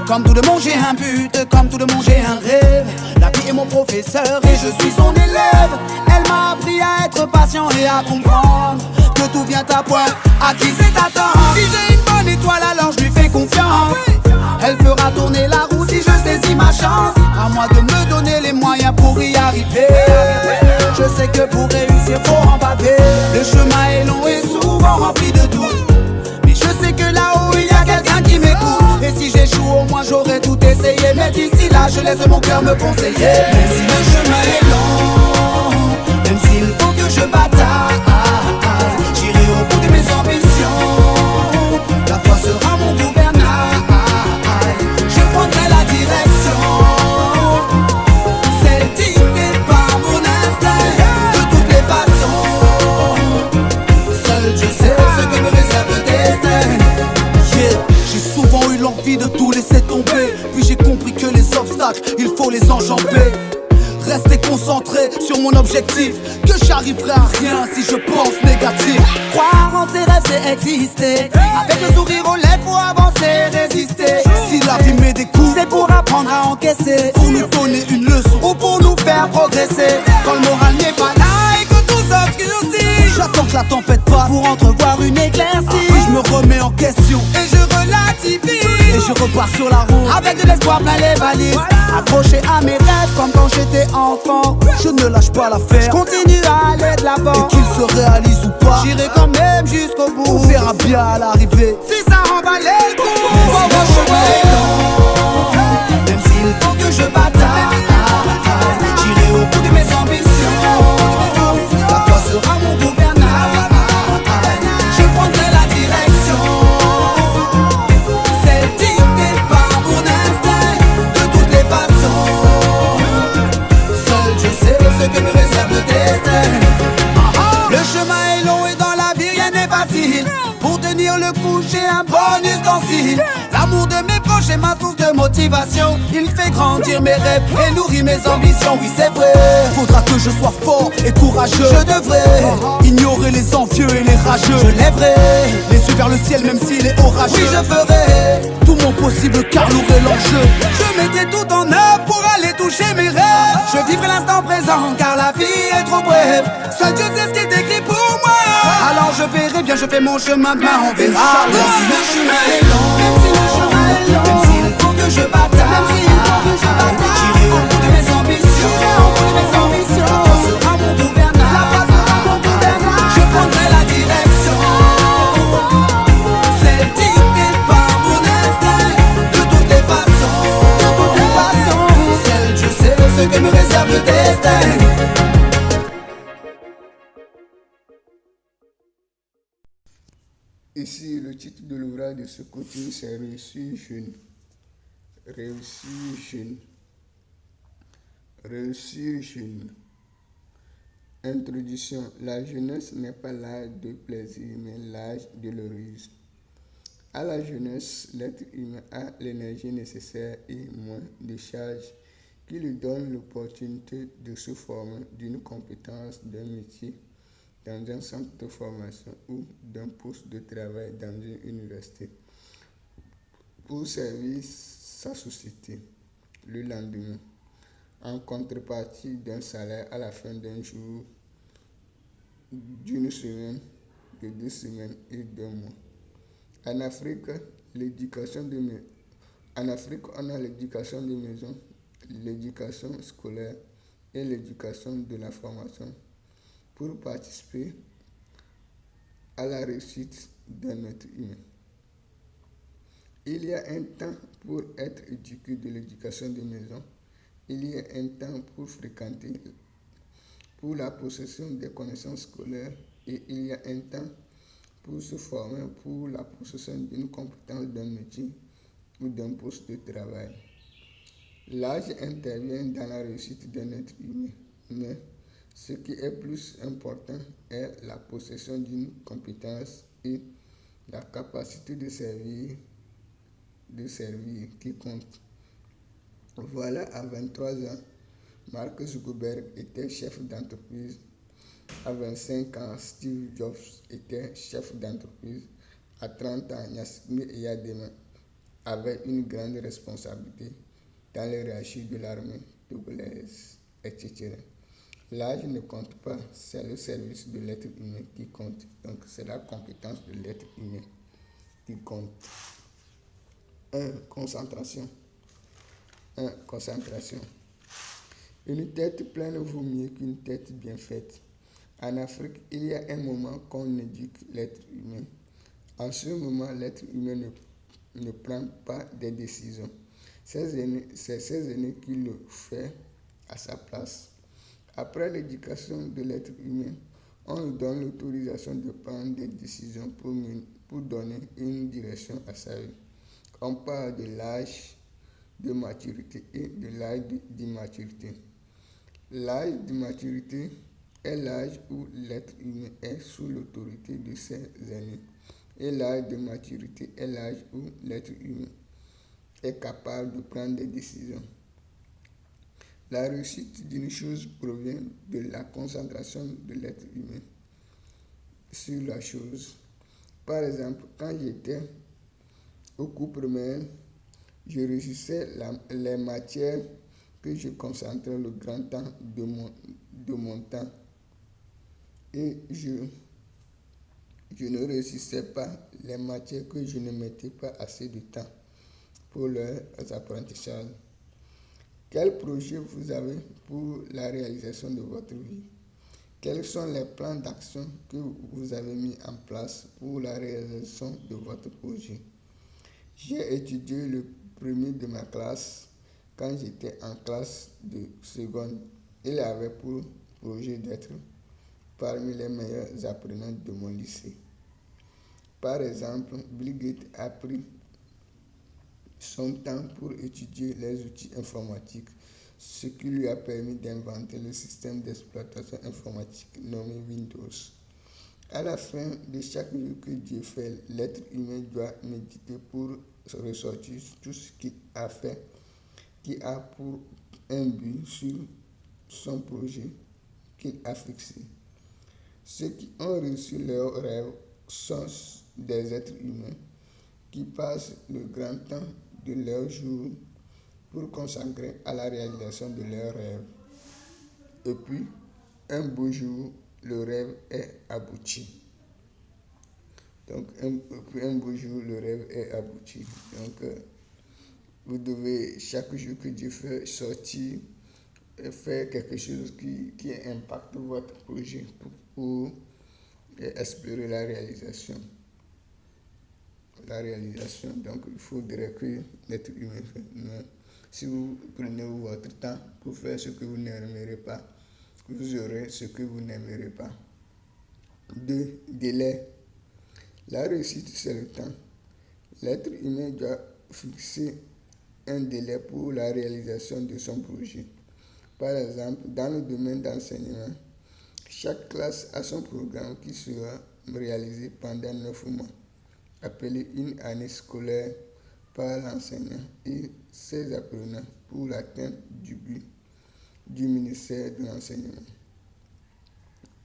Comme tout le monde j'ai un but, comme tout le monde j'ai un rêve. La vie est mon professeur et je suis son élève. Elle m'a appris à être patient et à comprendre que tout vient à point, à qui c'est attendre. Si j'ai une bonne étoile alors je lui fais confiance. Elle fera tourner la roue si je saisis ma chance. À moi de me donner les moyens pour y arriver. Je sais que pour réussir faut en baver. Le chemin est long et souvent rempli de doutes, mais je sais que là-haut il y a quelqu'un qui m'écoute. Et si j'échoue au moins j'aurais tout essayé. Mais d'ici là je laisse mon cœur me conseiller. Même si le chemin est long, même s'il faut que je bataille, j'irai au bout de mes ambitions. La foi sera mon gouvernail. Je prendrai la direction, celle dictée par mon instinct. De toutes les façons, seul je sais ce que me réserve le destin. Yeah. J'ai souvent eu l'envie de tout laisser tomber, puis j'ai compris que les obstacles, il faut les enjamber. Rester concentré sur mon objectif, que j'arriverai à rien si je pense négatif. Croire en ses rêves c'est exister, avec le sourire aux lèvres faut avancer, résister. Si la vie met des coups, c'est pour apprendre à encaisser, pour nous donner une leçon ou pour nous faire progresser. Quand le moral n'est pas là et que tout s'obscurcit, j'attends que la tempête passe pour entrevoir une éclaircie. Puis je me remets en question et je relativise, et je repars sur la route avec de l'espoir plein les valises. Accroché à mes rêves comme quand j'étais enfant, je ne lâche pas l'affaire, je continue à aller de l'avant. Et qu'il se réalise ou pas, j'irai quand même jusqu'au bout. On verra bien à l'arrivée si ça en valait le coup. Même si le chemin est long, même s'il faut que je bataille, j'irai au bout de mes ambitions. La foi sera mon gouvernail. Je prendrai la direction, celle dictée par mon instinct. De toutes les façons, seul je sais ce que me réserve le destin. Le chemin est long et dans la vie rien n'est facile. Pour tenir le coup j'ai un bon ustensile. L'amour de mes proches est ma source de motivation. Il fait grandir mes rêves et nourrit mes ambitions. Oui c'est vrai, faudra que je sois fort et courageux. Je devrais ignorer les envieux et les rageux. Je lèverai les yeux vers le ciel même s'il est orageux. Oui je ferai tout mon possible car lourd est l'enjeu. Je mettais tout en œuvre pour aller toucher mes rêves. Je vivrai l'instant présent car la vie est trop brève. Seul Dieu sait ce qui est écrit pour moi. Alors je verrai bien, je fais mon chemin, demain on verra. Même si le chemin est long, même si le chemin est long, même s'il faut que je bataille, même s'il faut que je bataille, j'irai au bout de mes ambitions. La foi sera mon gouvernail. Je prendrai la direction, celle dictée par mon instinct. De toutes les façons, seul je sais ce que me réserve le destin. Ici, le titre de l'ouvrage de ce coaching, c'est Réussir jeune. Réussir jeune. Réussir jeune. Introduction. La jeunesse n'est pas l'âge de plaisir, mais l'âge de l'héroïsme. À la jeunesse, l'être humain a l'énergie nécessaire et moins de charges qui lui donnent l'opportunité de se former d'une compétence, d'un métier, dans un centre de formation ou d'un poste de travail dans une université pour servir sa société le lendemain, en contrepartie d'un salaire à la fin d'un jour, d'une semaine, de 2 semaines et d'un mois. En Afrique, on a l'éducation de maison, l'éducation scolaire et l'éducation de la formation pour participer à la réussite d'un être humain. Il y a un temps pour être éduqué de l'éducation de maison. Il y a un temps pour fréquenter, pour la possession des connaissances scolaires, et il y a un temps pour se former pour la possession d'une compétence d'un métier ou d'un poste de travail. L'âge intervient dans la réussite d'un être humain, mais ce qui est plus important est la possession d'une compétence et la capacité de servir qui compte. Voilà, à 23 ans, Mark Zuckerberg était chef d'entreprise. À 25 ans, Steve Jobs était chef d'entreprise. À 30 ans, Yasmine Eyadema avait une grande responsabilité dans les hiérarchies de l'armée togolaise, etc. L'âge ne compte pas, c'est le service de l'être humain qui compte. Donc c'est la compétence de l'être humain qui compte. 1. Concentration. 1. Concentration. Une tête pleine vaut mieux qu'une tête bien faite. En Afrique, il y a un moment qu'on éduque l'être humain. En ce moment, l'être humain ne prend pas des décisions. C'est ses aînés qui le font à sa place. Après l'éducation de l'être humain, on lui donne l'autorisation de prendre des décisions pour donner une direction à sa vie. On parle de l'âge de maturité et de l'âge d'immaturité. L'âge de maturité est l'âge où l'être humain est sous l'autorité de ses aînés. Et l'âge de maturité est l'âge où l'être humain est capable de prendre des décisions. La réussite d'une chose provient de la concentration de l'être humain sur la chose. Par exemple, quand j'étais au cours primaire, je réussissais les matières que je concentrais le grand temps de mon temps. Et je ne réussissais pas les matières que je ne mettais pas assez de temps pour leurs apprentissages. Quel projet vous avez pour la réalisation de votre vie? Quels sont les plans d'action que vous avez mis en place pour la réalisation de votre projet? J'ai étudié le premier de ma classe quand j'étais en classe de seconde. Il avait pour projet d'être parmi les meilleurs apprenants de mon lycée. Par exemple, Bill Gates a pris son temps pour étudier les outils informatiques, ce qui lui a permis d'inventer le système d'exploitation informatique nommé Windows. À la fin de chaque jour que Dieu fait, l'être humain doit méditer pour ressortir tout ce qu'il a fait, qui a pour un but sur son projet qu'il a fixé. Ceux qui ont réussi leurs rêves sont des êtres humains qui passent le grand temps de leur jour pour consacrer à la réalisation de leurs rêves. Et puis, un beau jour, le rêve est abouti. Donc, un beau jour, le rêve est abouti. Donc, vous devez, chaque jour que Dieu fait sortir, faire quelque chose qui impacte votre projet pour explorer la réalisation. Donc il faudrait que l'être humain fait. Si vous prenez votre temps pour faire ce que vous n'aimerez pas, vous aurez ce que vous n'aimerez pas. 2. Délai. La réussite, c'est le temps. L'être humain doit fixer un délai pour la réalisation de son projet. Par exemple, dans le domaine d'enseignement, chaque classe a son programme qui sera réalisé pendant 9 mois, appelé une année scolaire par l'enseignant et ses apprenants pour l'atteinte du but du ministère de l'enseignement.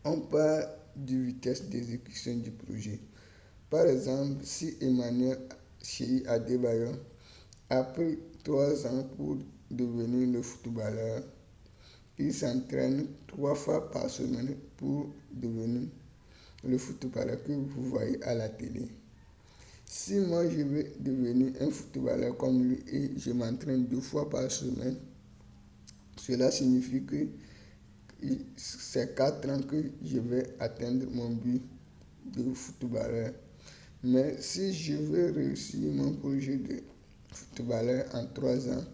On parle de vitesse d'exécution du projet. Par exemple, si Emmanuel Cheyi Adebayor a pris 3 ans pour devenir le footballeur, il s'entraîne 3 fois par semaine pour devenir le footballeur que vous voyez à la télé. Si moi je veux devenir un footballeur comme lui et je m'entraîne 2 fois par semaine, cela signifie que c'est 4 ans que je vais atteindre mon but de footballeur. Mais si je veux réussir mon projet de footballeur en 3 ans,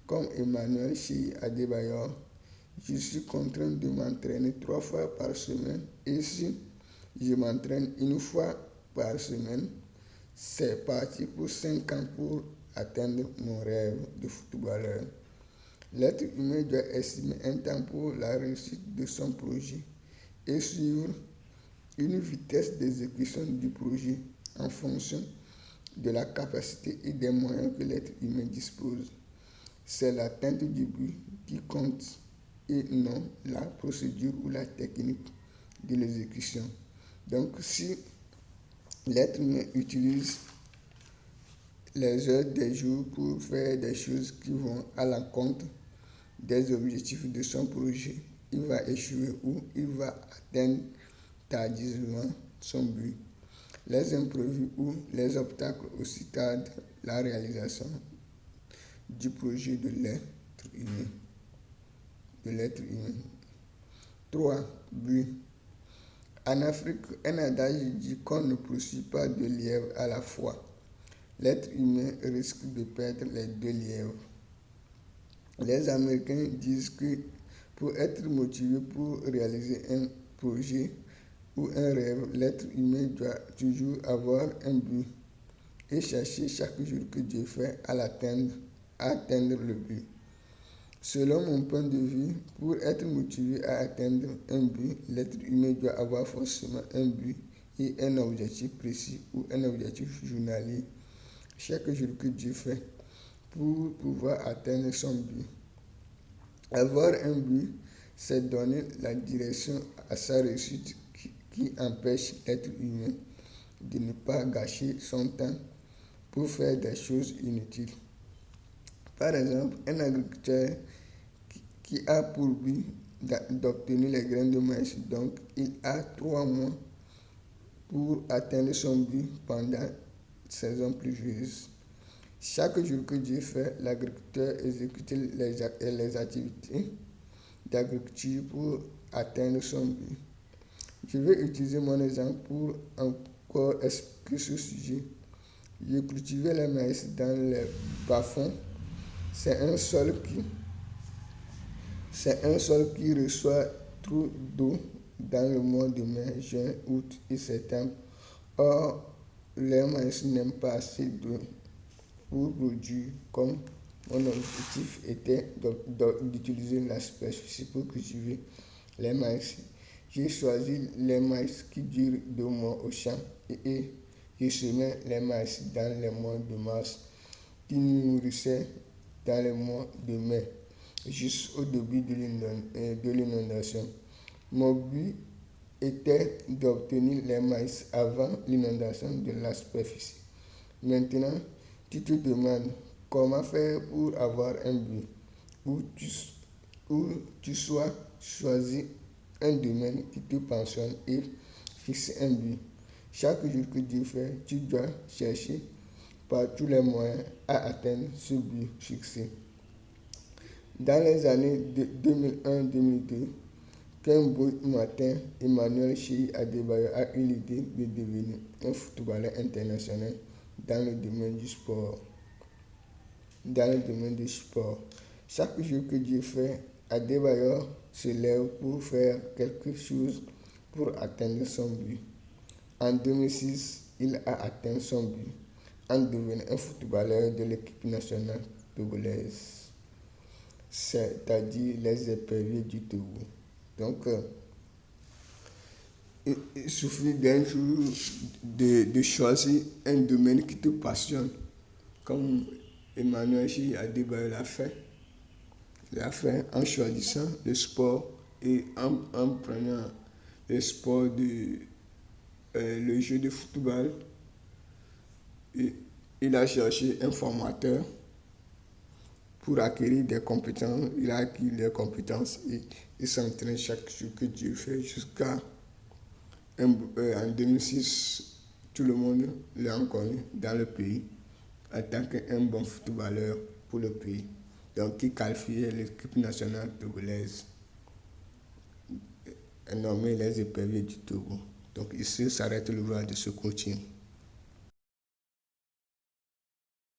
comme Emmanuel Cheyi Adebayor, je suis contraint de m'entraîner 3 fois par semaine. Et si je m'entraîne 1 fois par semaine, c'est parti pour 5 ans pour atteindre mon rêve de footballeur. L'être humain doit estimer un temps pour la réussite de son projet et suivre une vitesse d'exécution du projet en fonction de la capacité et des moyens que l'être humain dispose. C'est l'atteinte du but qui compte et non la procédure ou la technique de l'exécution. Donc, si l'être humain utilise les heures des jours pour faire des choses qui vont à l'encontre des objectifs de son projet. Il va échouer ou il va atteindre tardivement son but. Les imprévus ou les obstacles aussi tardent la réalisation du projet de l'être humain. 3. But. En Afrique, un adage dit qu'on ne poursuit pas deux lièvres à la fois. L'être humain risque de perdre les deux lièvres. Les Américains disent que pour être motivé pour réaliser un projet ou un rêve, l'être humain doit toujours avoir un but et chercher chaque jour que Dieu fait à atteindre le but. Selon mon point de vue, pour être motivé à atteindre un but, l'être humain doit avoir forcément un but et un objectif précis ou un objectif journalier chaque jour que Dieu fait pour pouvoir atteindre son but. Avoir un but, c'est donner la direction à sa réussite qui empêche l'être humain de ne pas gâcher son temps pour faire des choses inutiles. Par exemple, un agriculteur qui a pour but d'obtenir les graines de maïs, donc il a 3 mois pour atteindre son but pendant la saison pluvieuse. Chaque jour que Dieu fait, l'agriculteur exécute les activités d'agriculture pour atteindre son but. Je vais utiliser mon exemple pour encore expliquer ce sujet. Je cultivais le maïs dans les bas-fonds. C'est un sol qui reçoit trop d'eau dans le mois de mai, juin, août et septembre. Or, le maïs n'aime pas assez d'eau pour produire. Comme mon objectif était d'utiliser la superficie pour cultiver les maïs, j'ai choisi les maïs qui durent 2 mois au champ et je semais les maïs dans les mois de mars qui nourrissaient dans les mois de mai jusqu'au début de l'inondation. Mon but était d'obtenir les maïs avant l'inondation de la superficie. Maintenant, tu te demandes comment faire pour avoir un but où tu sois choisi un domaine qui te passionne et fixe un but. Chaque jour que Dieu fait, tu dois chercher par tous les moyens à atteindre ce but fixé. Dans les années 2001-2002, qu'un beau matin, Emmanuel Shey Adebayo a eu l'idée de devenir un footballeur international dans le domaine du sport. Chaque jour que Dieu fait, Adebayo se lève pour faire quelque chose pour atteindre son but. En 2006, il a atteint son but en devenant un footballeur de l'équipe nationale togolaise, c'est-à-dire les éperviers du Togo. Donc, il suffit d'un jour de choisir un domaine qui te passionne, comme Emmanuel Shey Adebayo l'a fait. Il a fait en choisissant le sport et en prenant le sport le jeu de football. Et il a cherché un formateur pour acquérir des compétences. Il a acquis des compétences et il s'entraîne chaque jour que Dieu fait jusqu'à en 2006, tout le monde l'a connu dans le pays en tant qu'un bon footballeur pour le pays. Donc, il qualifiait l'équipe nationale togolaise, nommée les éperviers du Togo. Donc, ici s'arrête l'ouvrage de ce coaching.